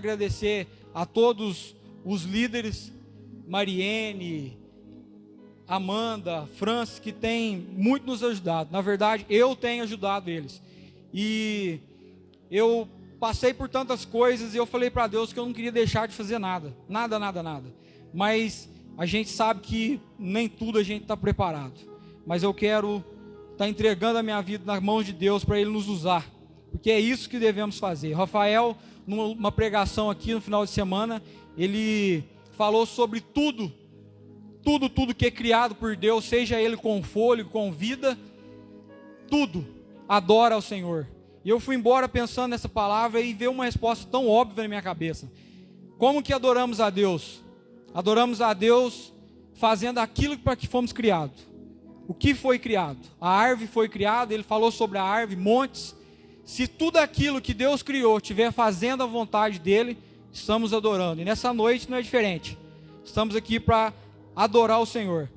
quero agradecer a todos os líderes, Mariene, Amanda, Francis, que têm muito nos ajudado. Na verdade, eu tenho ajudado eles. E eu passei por tantas coisas e eu falei para Deus que eu não queria deixar de fazer nada. Nada. Mas a gente sabe que nem tudo a gente está preparado. Mas eu quero estar entregando a minha vida nas mãos de Deus para Ele nos usar. Porque é isso que devemos fazer. Rafael, numa pregação aqui no final de semana, ele falou sobre tudo que é criado por Deus, seja ele com fôlego, com vida, tudo adora ao Senhor. E eu fui embora pensando nessa palavra e veio uma resposta tão óbvia na minha cabeça. Como que adoramos a Deus? Adoramos a Deus fazendo aquilo para que fomos criados. O que foi criado? A árvore foi criada, ele falou sobre a árvore, montes. Se tudo aquilo que Deus criou estiver fazendo a vontade dele, estamos adorando. E nessa noite não é diferente. Estamos aqui para adorar o Senhor.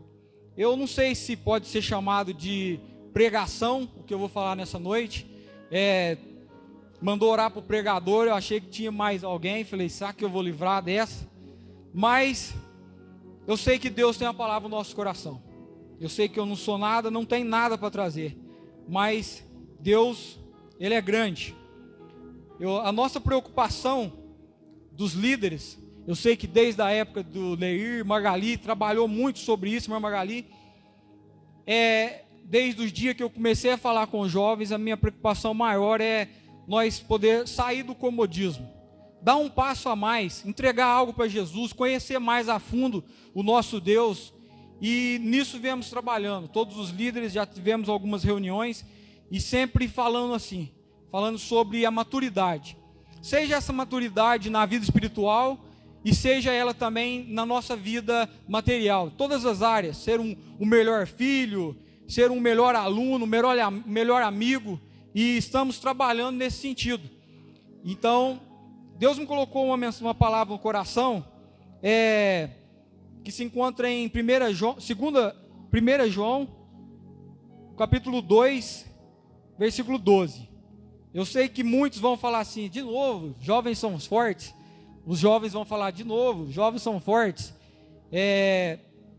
Eu não sei se pode ser chamado de pregação, o que eu vou falar nessa noite. Mandou orar para o pregador, eu achei que tinha mais alguém, falei, será que eu vou livrar dessa? Mas eu sei que Deus tem a palavra no nosso coração. Eu sei que eu não sou nada, não tenho nada para trazer, mas Deus, Ele é grande. A nossa preocupação dos líderes, eu sei que desde a época do Leir, Magali trabalhou muito sobre isso, mas Magali, desde os dias que eu comecei a falar com os jovens, a minha preocupação maior é nós poder sair do comodismo, dar um passo a mais, entregar algo para Jesus, conhecer mais a fundo o nosso Deus, e nisso viemos trabalhando. Todos os líderes já tivemos algumas reuniões, e sempre falando sobre a maturidade, seja essa maturidade na vida espiritual, e seja ela também na nossa vida material, todas as áreas, ser um melhor filho, ser um melhor aluno, melhor amigo, e estamos trabalhando nesse sentido. Então, Deus me colocou uma palavra no coração, que se encontra em 1 João, capítulo 2, versículo 12. Eu sei que muitos vão falar assim, de novo, jovens são fortes. Os jovens vão falar de novo, jovens são fortes.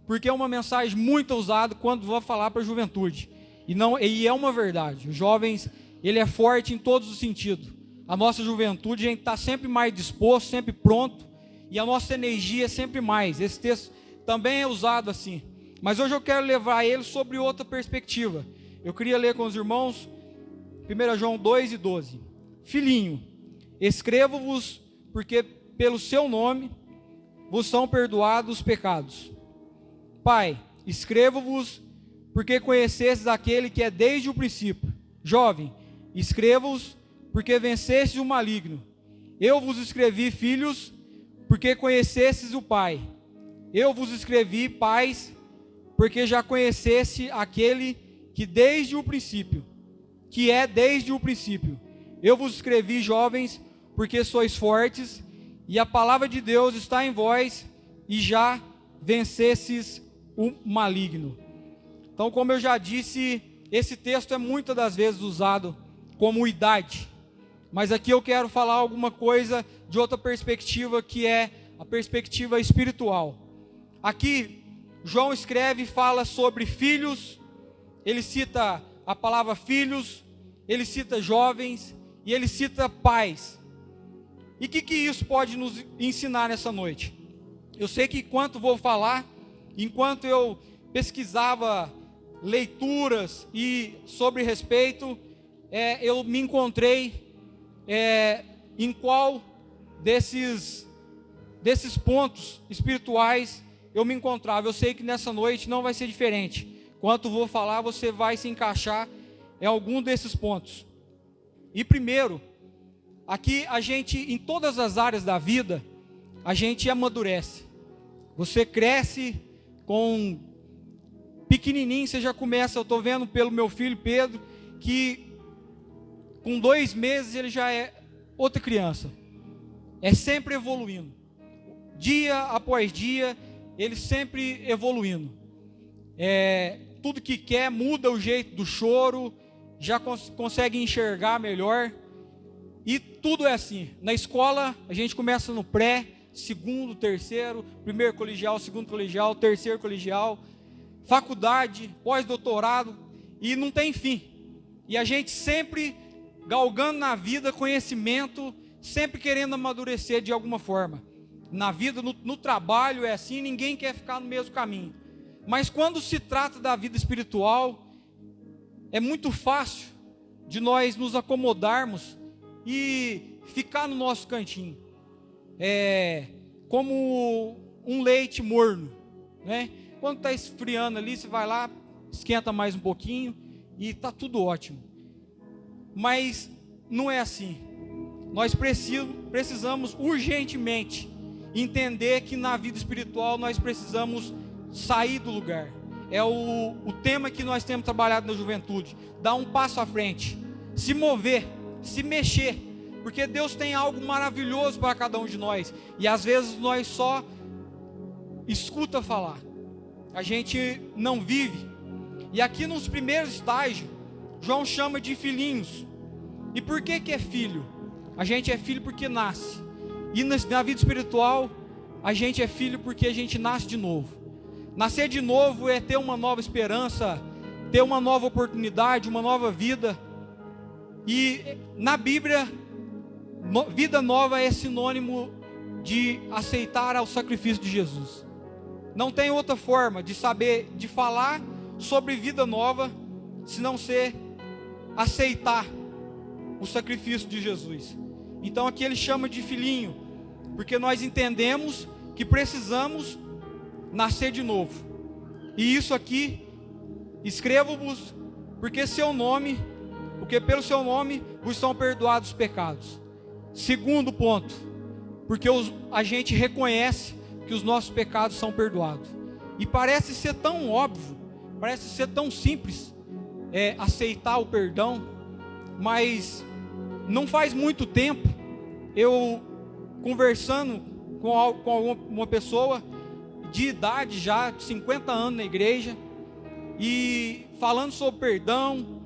Porque é uma mensagem muito usada quando vão falar para a juventude. E é uma verdade. Os jovens, ele é forte em todos os sentidos. A nossa juventude, a gente está sempre mais disposto, sempre pronto. E a nossa energia é sempre mais. Esse texto também é usado assim. Mas hoje eu quero levar ele sobre outra perspectiva. Eu queria ler com os irmãos 1 João 2 e 12. Filhinho, escrevo-vos porque pelo seu nome vos são perdoados os pecados. Pai, escrevo-vos porque conhecestes aquele que é desde o princípio. Jovem, escrevo-vos porque vencestes o maligno. Eu vos escrevi, filhos, porque conhecestes o Pai. Eu vos escrevi, pais, porque já conheceste aquele que desde o princípio, que é desde o princípio. Eu vos escrevi, jovens, porque sois fortes, e a palavra de Deus está em vós, e já vencestes o maligno. Então, como eu já disse, esse texto é muitas das vezes usado como idade, mas aqui eu quero falar alguma coisa de outra perspectiva, que é a perspectiva espiritual. Aqui, João escreve e fala sobre filhos, ele cita a palavra filhos, ele cita jovens, e ele cita pais. E o que isso pode nos ensinar nessa noite? Eu sei que enquanto vou falar, enquanto eu pesquisava leituras e sobre respeito, eu me encontrei em qual desses pontos espirituais eu me encontrava. Eu sei que nessa noite não vai ser diferente. Enquanto vou falar, você vai se encaixar em algum desses pontos. E primeiro, aqui a gente, em todas as áreas da vida, a gente amadurece. Você cresce com pequenininho, você já começa, eu estou vendo pelo meu filho Pedro, que com 2 meses ele já é outra criança. É sempre evoluindo. Dia após dia, ele sempre evoluindo. Tudo que quer, muda o jeito do choro, já consegue enxergar melhor. E tudo é assim. Na escola, a gente começa no pré, segundo, terceiro, primeiro colegial, segundo colegial, terceiro colegial, faculdade, pós-doutorado, e não tem fim. E a gente sempre galgando na vida conhecimento, sempre querendo amadurecer de alguma forma. Na vida, no trabalho é assim, ninguém quer ficar no mesmo caminho. Mas quando se trata da vida espiritual, é muito fácil de nós nos acomodarmos e ficar no nosso cantinho. É como um leite morno, né? Quando está esfriando ali, você vai lá, esquenta mais um pouquinho e está tudo ótimo. Mas não é assim. Nós precisamos urgentemente entender que na vida espiritual nós precisamos sair do lugar. É o tema que nós temos trabalhado na juventude. Dar um passo à frente, se mover, se mexer, porque Deus tem algo maravilhoso para cada um de nós, e às vezes nós só escuta falar, a gente não vive. E aqui nos primeiros estágios, João chama de filhinhos. E por que é filho? A gente é filho porque nasce. E na vida espiritual, a gente é filho porque a gente nasce de novo. Nascer de novo é ter uma nova esperança, ter uma nova oportunidade, uma nova vida. E na Bíblia, vida nova é sinônimo de aceitar o sacrifício de Jesus. Não tem outra forma de saber, de falar sobre vida nova, se não ser aceitar o sacrifício de Jesus. Então aqui ele chama de filhinho, porque nós entendemos que precisamos nascer de novo. E isso aqui, escrevo-vos, porque pelo seu nome vos são perdoados os pecados. Segundo ponto, porque a gente reconhece que os nossos pecados são perdoados. E parece ser tão óbvio, parece ser tão simples aceitar o perdão, mas não faz muito tempo, eu conversando com uma pessoa de idade já, de 50 anos na igreja, e falando sobre perdão,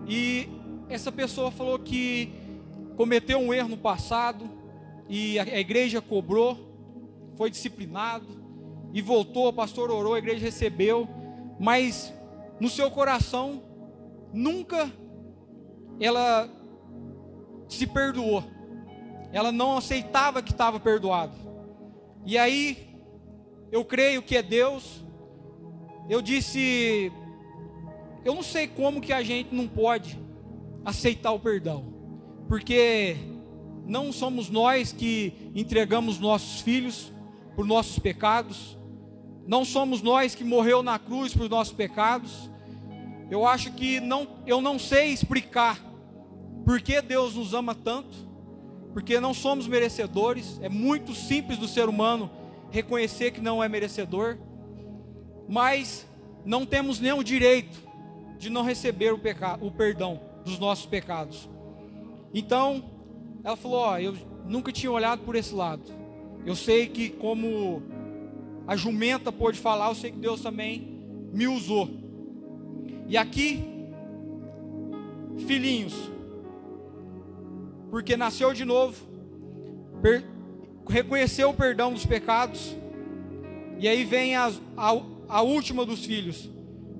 e essa pessoa falou que cometeu um erro no passado, e a igreja cobrou, foi disciplinado, e voltou, o pastor orou, a igreja recebeu, mas no seu coração, nunca ela se perdoou, ela não aceitava que estava perdoado. E aí, eu creio que é Deus. Eu disse, eu não sei como que a gente não pode aceitar o perdão, porque não somos nós que entregamos nossos filhos por nossos pecados, não somos nós que morreu na cruz por nossos pecados. Eu acho que eu não sei explicar por que Deus nos ama tanto, porque não somos merecedores. É muito simples do ser humano reconhecer que não é merecedor, mas não temos nenhum direito de não receber o perdão dos nossos pecados. Então, ela falou, eu nunca tinha olhado por esse lado. Eu sei que como a jumenta pôde falar, eu sei que Deus também me usou. E aqui, filhinhos, porque nasceu de novo, reconheceu o perdão dos pecados, e aí vem a última dos filhos,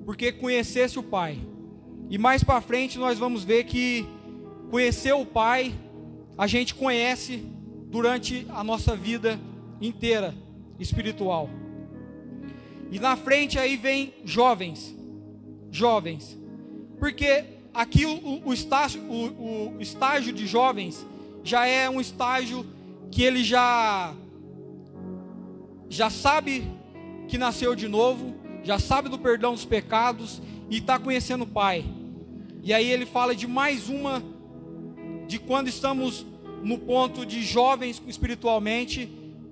porque conhecesse o Pai. E mais para frente nós vamos ver que conhecer o Pai, a gente conhece durante a nossa vida inteira espiritual. E na frente aí vem jovens, porque aqui o estágio de jovens já é um estágio que ele já sabe que nasceu de novo, já sabe do perdão dos pecados e está conhecendo o Pai. E aí ele fala de mais uma, de quando estamos no ponto de jovens espiritualmente,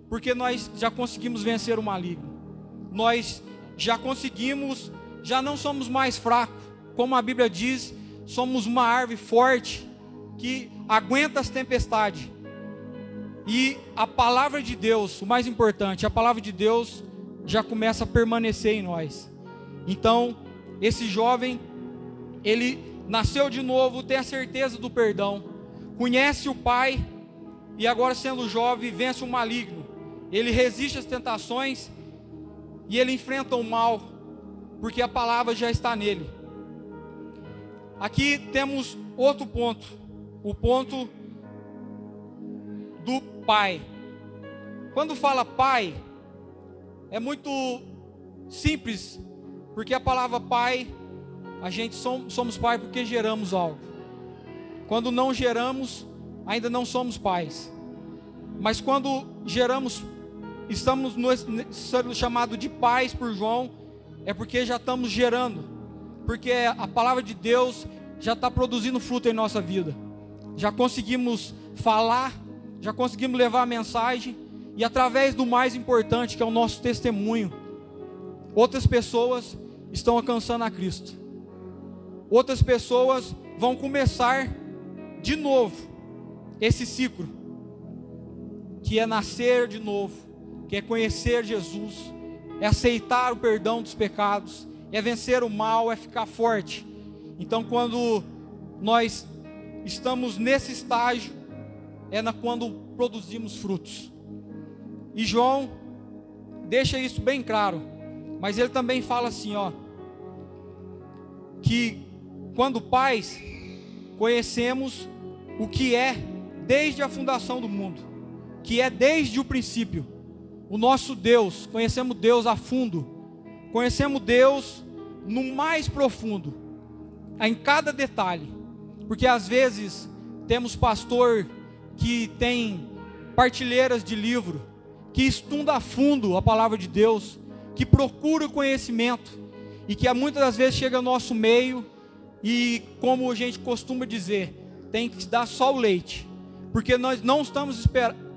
porque nós já conseguimos vencer o maligno, nós já conseguimos, já não somos mais fracos, como a Bíblia diz, somos uma árvore forte, que aguenta as tempestades, e a palavra de Deus, o mais importante, a palavra de Deus já começa a permanecer em nós. Então, esse jovem, ele nasceu de novo, tem a certeza do perdão, conhece o Pai e agora, sendo jovem, vence o maligno. Ele resiste às tentações e ele enfrenta o mal, porque a palavra já está nele. Aqui temos outro ponto, o ponto do Pai. Quando fala Pai, é muito simples, porque a palavra Pai, a gente somos pai porque geramos algo. Quando não geramos, ainda não somos pais. Mas quando geramos, estamos sendo chamados de pais por João, é porque já estamos gerando, porque a palavra de Deus já está produzindo fruto em nossa vida. Já conseguimos falar, já conseguimos levar a mensagem, e através do mais importante, que é o nosso testemunho, outras pessoas estão alcançando a Cristo. Outras pessoas vão começar de novo esse ciclo, que é nascer de novo, que é conhecer Jesus, é aceitar o perdão dos pecados, é vencer o mal, é ficar forte. Então, quando nós estamos nesse estágio, quando produzimos frutos. E João deixa isso bem claro, mas ele também fala assim, que quando pais, conhecemos o que é desde a fundação do mundo, que é desde o princípio, o nosso Deus. Conhecemos Deus a fundo, conhecemos Deus no mais profundo, em cada detalhe, porque às vezes temos pastor que tem partilheiras de livro, que estuda a fundo a palavra de Deus, que procura o conhecimento, e que muitas das vezes chega ao nosso meio, e como a gente costuma dizer, tem que dar só o leite, porque nós não estamos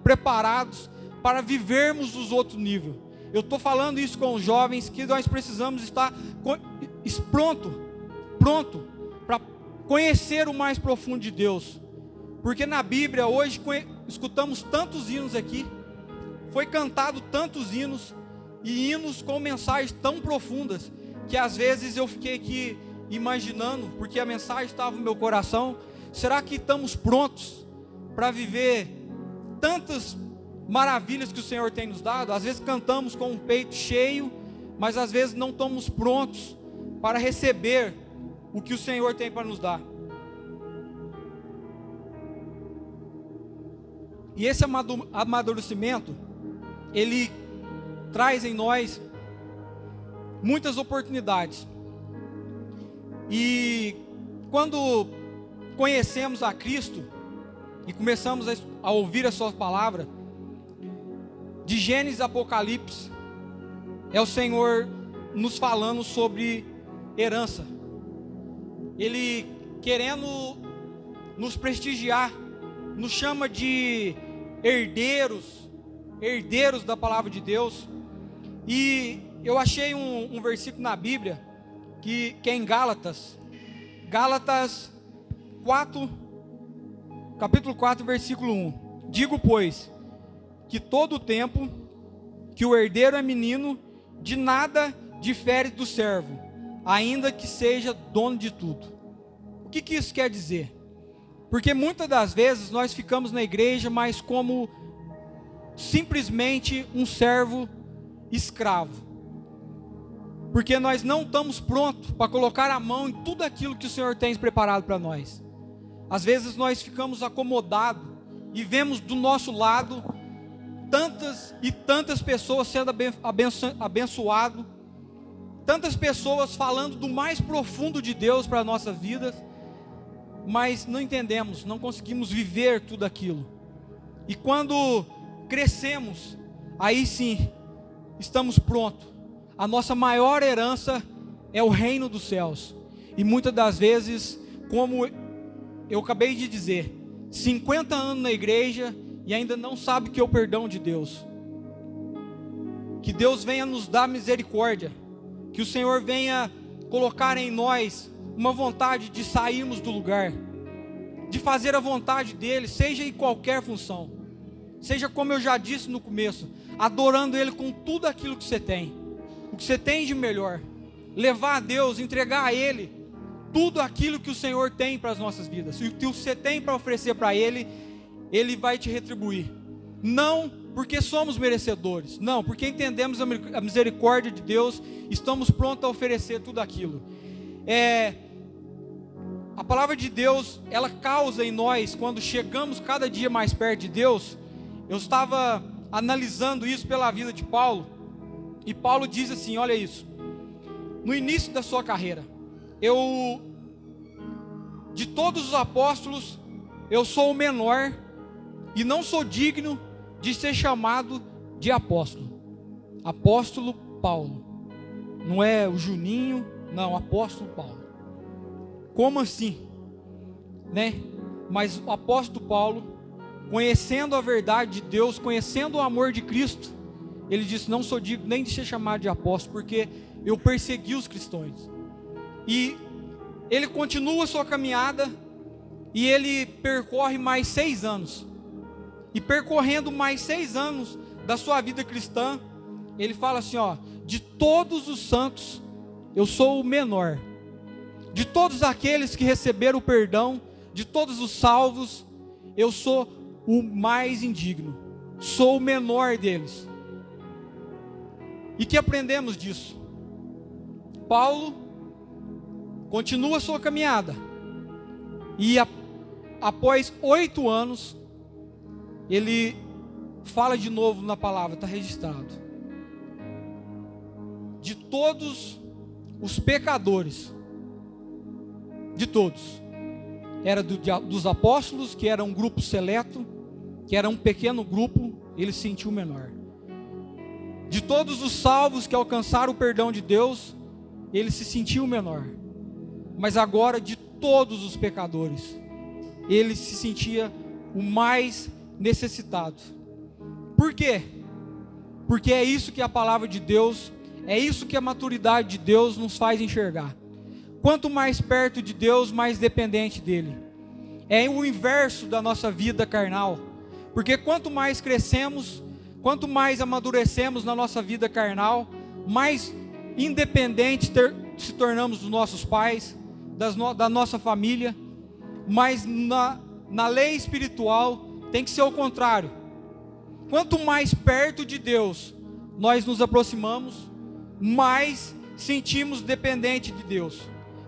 preparados para vivermos os outros níveis. Eu estou falando isso com os jovens, que nós precisamos estar pronto para conhecer o mais profundo de Deus, porque na Bíblia hoje escutamos tantos hinos aqui, foi cantado tantos hinos, e hinos com mensagens tão profundas, que às vezes eu fiquei aqui imaginando, porque a mensagem estava no meu coração, será que estamos prontos para viver tantas maravilhas que o Senhor tem nos dado? Às vezes cantamos com o peito cheio, mas às vezes não estamos prontos para receber o que o Senhor tem para nos dar. E esse amadurecimento, ele traz em nós muitas oportunidades. E quando conhecemos a Cristo e começamos a ouvir a sua palavra, de Gênesis a Apocalipse, é o Senhor nos falando sobre herança. Ele querendo nos prestigiar, nos chama de herdeiros da palavra de Deus. E eu achei um versículo na Bíblia, que é em Gálatas 4, capítulo 4, versículo 1. Digo, pois, que todo o tempo que o herdeiro é menino, de nada difere do servo, ainda que seja dono de tudo. O que isso quer dizer? Porque muitas das vezes nós ficamos na igreja, mas como simplesmente um servo escravo, porque nós não estamos prontos para colocar a mão em tudo aquilo que o Senhor tem preparado para nós. Às vezes nós ficamos acomodados e vemos do nosso lado tantas e tantas pessoas sendo abençoadas, tantas pessoas falando do mais profundo de Deus para a nossa vida, mas não entendemos, não conseguimos viver tudo aquilo. E quando crescemos, aí sim estamos prontos. A nossa maior herança é o reino dos céus. E muitas das vezes, como eu acabei de dizer, 50 anos na igreja e ainda não sabe que é o perdão de Deus. Que Deus venha nos dar misericórdia, que o Senhor venha colocar em nós uma vontade de sairmos do lugar, de fazer a vontade dEle, seja em qualquer função, seja como eu já disse no começo, adorando Ele com tudo aquilo que você tem, o que você tem de melhor, levar a Deus, entregar a Ele tudo aquilo que o Senhor tem para as nossas vidas, e o que você tem para oferecer para Ele, Ele vai te retribuir. Não porque somos merecedores, não, porque entendemos a misericórdia de Deus, estamos prontos a oferecer tudo aquilo. A palavra de Deus, ela causa em nós, quando chegamos cada dia mais perto de Deus. Eu estava analisando isso pela vida de Paulo, e Paulo diz assim, olha isso: no início da sua carreira, de todos os apóstolos, eu sou o menor, e não sou digno de ser chamado de apóstolo. Apóstolo Paulo, não é o Juninho, não, apóstolo Paulo. Como assim? Né? Mas o apóstolo Paulo, conhecendo a verdade de Deus, conhecendo o amor de Cristo, ele disse, não sou digno nem de ser chamado de apóstolo, porque eu persegui os cristãos. E ele continua a sua caminhada, e ele percorre mais 6 anos, e percorrendo mais 6 anos da sua vida cristã, ele fala assim, ó, de todos os santos, eu sou o menor, de todos aqueles que receberam o perdão, de todos os salvos, eu sou o mais indigno, sou o menor deles. E que aprendemos disso? Paulo continua a sua caminhada, e após 8 anos, ele fala de novo na palavra, está registrado, de todos os pecadores, de todos, era dos apóstolos, que era um grupo seleto, que era um pequeno grupo, ele se sentiu menor. De todos os salvos que alcançaram o perdão de Deus, ele se sentiu menor. Mas agora, de todos os pecadores, ele se sentia o mais necessitado. Por quê? Porque é isso que a palavra de Deus, é isso que a maturidade de Deus nos faz enxergar. Quanto mais perto de Deus, mais dependente dele. É o inverso da nossa vida carnal. Porque quanto mais crescemos, quanto mais amadurecemos na nossa vida carnal, mais independentes se tornamos dos nossos pais, da nossa família. Mas na lei espiritual tem que ser o contrário. Quanto mais perto de Deus nós nos aproximamos, mais sentimos dependente de Deus,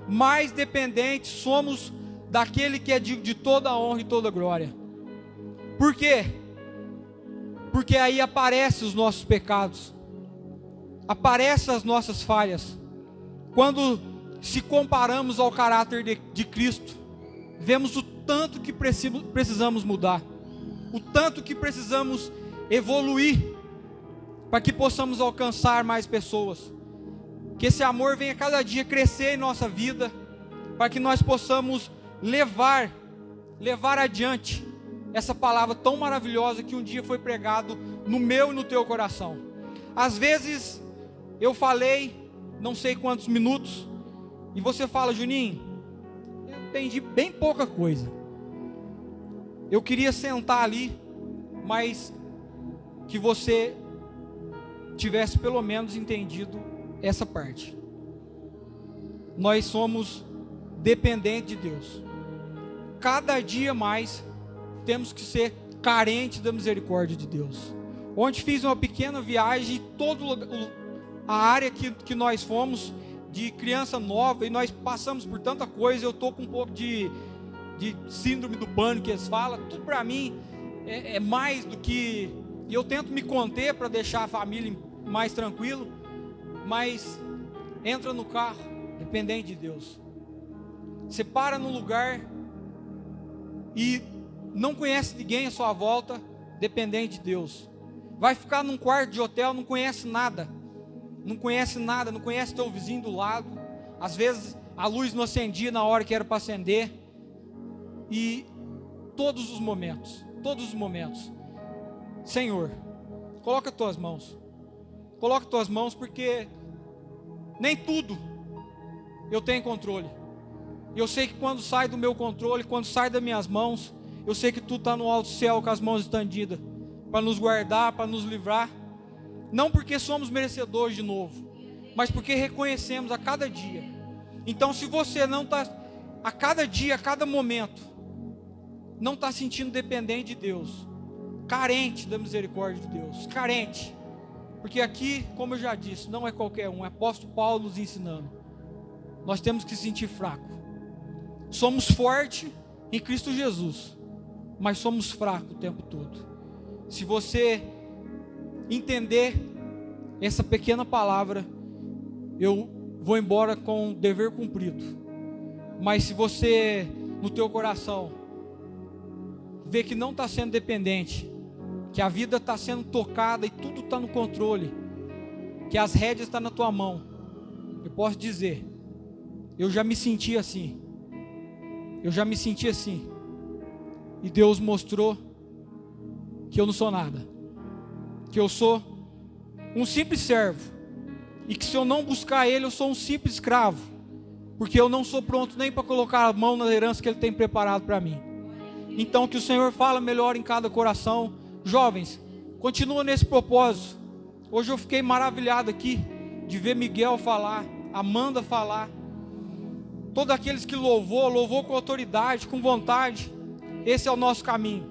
mais dependentes somos daquele que é de toda a honra e toda a glória. Por quê? Porque aí aparecem os nossos pecados, aparecem as nossas falhas. Quando se comparamos ao caráter de Cristo, vemos o tanto que precisamos mudar, o tanto que precisamos evoluir, para que possamos alcançar mais pessoas, que esse amor venha cada dia crescer em nossa vida, para que nós possamos levar adiante essa palavra tão maravilhosa que um dia foi pregado no meu e no teu coração. Às vezes eu falei não sei quantos minutos, e você fala, Juninho, eu entendi bem pouca coisa, eu queria sentar ali, mas que você tivesse pelo menos entendido essa parte. Nós somos dependentes de Deus. Cada dia mais temos que ser carentes da misericórdia de Deus. Ontem fiz uma pequena viagem, toda a área que nós fomos, de criança nova, e nós passamos por tanta coisa. Eu estou com um pouco de síndrome do pânico, que eles falam. Tudo para mim é mais do que... E eu tento me conter para deixar a família mais tranquilo, mas entra no carro, dependente de Deus. Você para no lugar e não conhece ninguém à sua volta, dependente de Deus. Vai ficar num quarto de hotel, não conhece nada, não conhece teu vizinho do lado. Às vezes a luz não acendia na hora que era para acender. E todos os momentos, Senhor, coloca as tuas mãos, porque nem tudo eu tenho controle. Eu sei que quando sai do meu controle, quando sai das minhas mãos, eu sei que tu está no alto céu com as mãos estendidas, para nos guardar, para nos livrar, não porque somos merecedores de novo, mas porque reconhecemos a cada dia. Então, se você não está a cada dia, a cada momento, não está sentindo dependente de Deus, carente da misericórdia de Deus, carente, porque aqui, como eu já disse, não é qualquer um, é o apóstolo Paulo nos ensinando, nós temos que se sentir fraco, somos fortes em Cristo Jesus, mas somos fracos o tempo todo. Se você entender essa pequena palavra, eu vou embora com o dever cumprido. Mas se você, no teu coração, vê que não está sendo dependente, que a vida está sendo tocada e tudo está no controle, que as rédeas estão na tua mão, eu posso dizer, eu já me senti assim, e Deus mostrou que eu não sou nada, que eu sou um simples servo, e que se eu não buscar Ele, eu sou um simples escravo, porque eu não sou pronto nem para colocar a mão na herança que Ele tem preparado para mim. Então que o Senhor fala melhor em cada coração. Jovens, continua nesse propósito. Hoje eu fiquei maravilhado aqui de ver Miguel falar, Amanda falar, todos aqueles que louvou com autoridade, com vontade. Esse é o nosso caminho,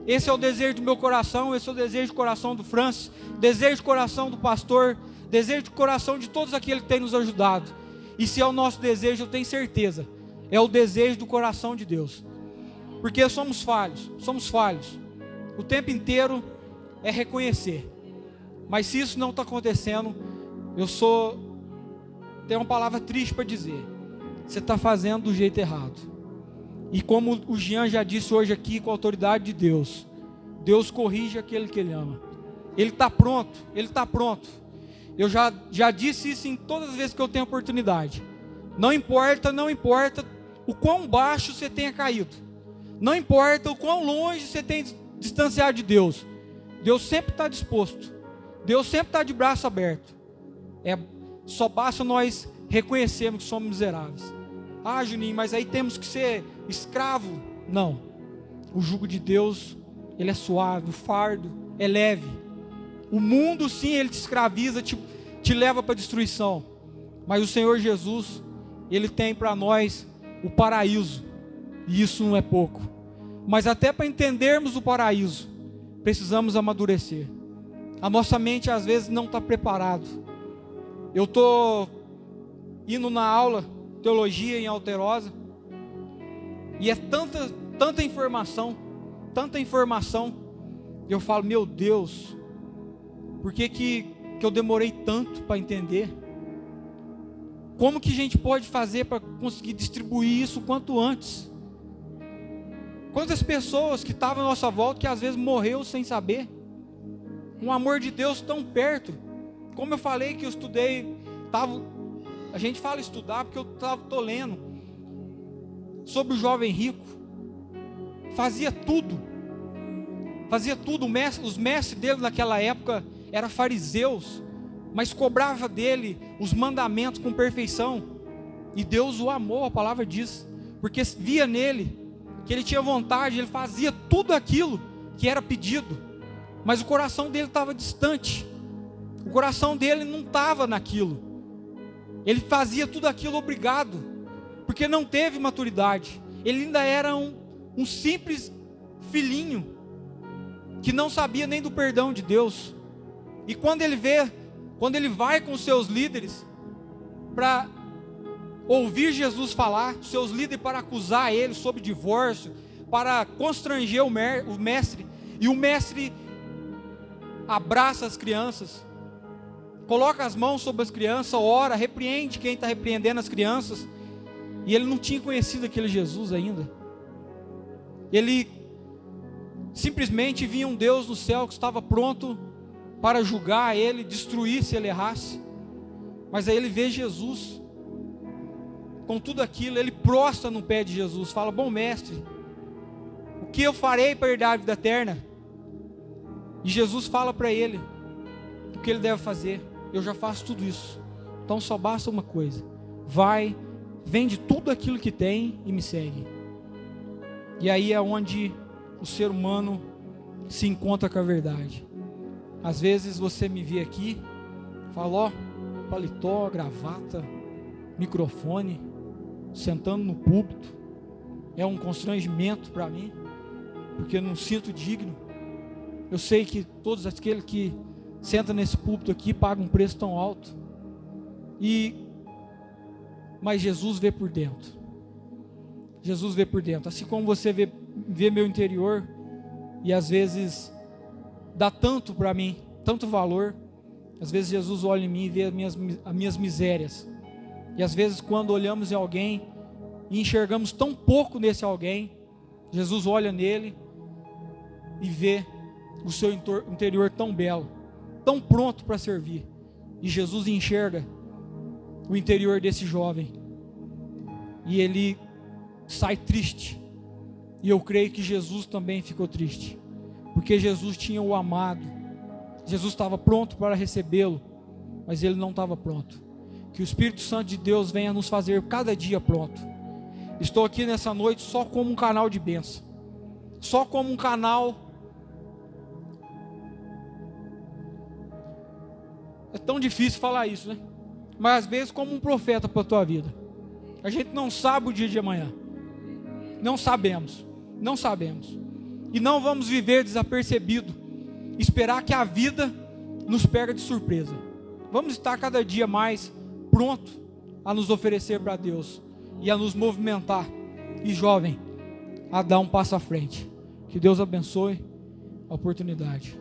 esse é o desejo do meu coração, esse é o desejo do coração do Francis, desejo do coração do pastor, desejo do coração de todos aqueles que têm nos ajudado. E se é o nosso desejo, eu tenho certeza, é o desejo do coração de Deus, porque somos falhos, o tempo inteiro é reconhecer, mas se isso não está acontecendo, tenho uma palavra triste para dizer, você está fazendo do jeito errado. E como o Jean já disse hoje aqui, com a autoridade de Deus, Deus corrige aquele que Ele ama, Ele está pronto, eu já disse isso em todas as vezes que eu tenho oportunidade, não importa o quão baixo você tenha caído, não importa o quão longe você tenha distanciado de Deus, Deus sempre está disposto, Deus sempre está de braço aberto, só basta nós reconhecermos que somos miseráveis. Ah, Juninho, mas aí temos que ser escravo. Não, o jugo de Deus, ele é suave, o fardo é leve. O mundo sim, ele te escraviza, te leva para a destruição, mas o Senhor Jesus, Ele tem para nós o paraíso, e isso não é pouco. Mas até para entendermos o paraíso, precisamos amadurecer. A nossa mente às vezes não está preparada. Eu estou indo na aula teologia em Alterosa, e é tanta informação, eu falo, meu Deus, por que eu demorei tanto para entender? Como que a gente pode fazer para conseguir distribuir isso quanto antes? Quantas pessoas que estavam à nossa volta que às vezes morreu sem saber? Um amor de Deus tão perto. Como eu falei que eu estudei, a gente fala estudar porque eu estou lendo sobre o jovem rico. Fazia tudo. Os mestres dele naquela época eram fariseus, mas cobrava dele os mandamentos com perfeição, e Deus o amou, a palavra diz, porque via nele que ele tinha vontade, ele fazia tudo aquilo que era pedido, mas o coração dele estava distante, o coração dele não estava naquilo, ele fazia tudo aquilo obrigado, porque não teve maturidade, ele ainda era um simples filhinho, que não sabia nem do perdão de Deus. E quando ele vai com os seus líderes para ouvir Jesus falar, seus líderes para acusar ele sobre divórcio, para constranger o mestre, e o mestre abraça as crianças, coloca as mãos sobre as crianças, ora, repreende quem está repreendendo as crianças, e ele não tinha conhecido aquele Jesus ainda. Ele simplesmente via um Deus no céu que estava pronto para julgar ele, destruir se ele errasse. Mas aí ele vê Jesus com tudo aquilo, ele prostra no pé de Jesus, fala, bom mestre, o que eu farei para herdar a vida eterna? E Jesus fala para ele o que ele deve fazer. Eu já faço tudo isso, então só basta uma coisa, vai, vende tudo aquilo que tem e me segue. E aí é onde o ser humano se encontra com a verdade. Às vezes você me vê aqui, fala, ó, paletó, gravata, microfone, sentando no púlpito. É um constrangimento para mim, porque eu não sinto digno. Eu sei que todos aqueles que sentam nesse púlpito aqui pagam um preço tão alto. Mas Jesus vê por dentro. Jesus vê por dentro. Assim como você vê meu interior, e às vezes dá tanto para mim, tanto valor. Às vezes Jesus olha em mim e vê as minhas misérias. E às vezes quando olhamos em alguém e enxergamos tão pouco nesse alguém, Jesus olha nele e vê o seu interior tão belo, tão pronto para servir. E Jesus enxerga o interior desse jovem e ele sai triste. E eu creio que Jesus também ficou triste, porque Jesus tinha o amado. Jesus estava pronto para recebê-lo, mas ele não estava pronto. Que o Espírito Santo de Deus venha nos fazer cada dia pronto. Estou aqui nessa noite só como um canal de bênção, só como um canal. É tão difícil falar isso, né? Mas às vezes como um profeta para a tua vida. A gente não sabe o dia de amanhã. Não sabemos. E não vamos viver desapercebido, esperar que a vida nos pega de surpresa. Vamos estar cada dia mais pronto a nos oferecer para Deus e a nos movimentar. E jovem, a dar um passo à frente. Que Deus abençoe a oportunidade.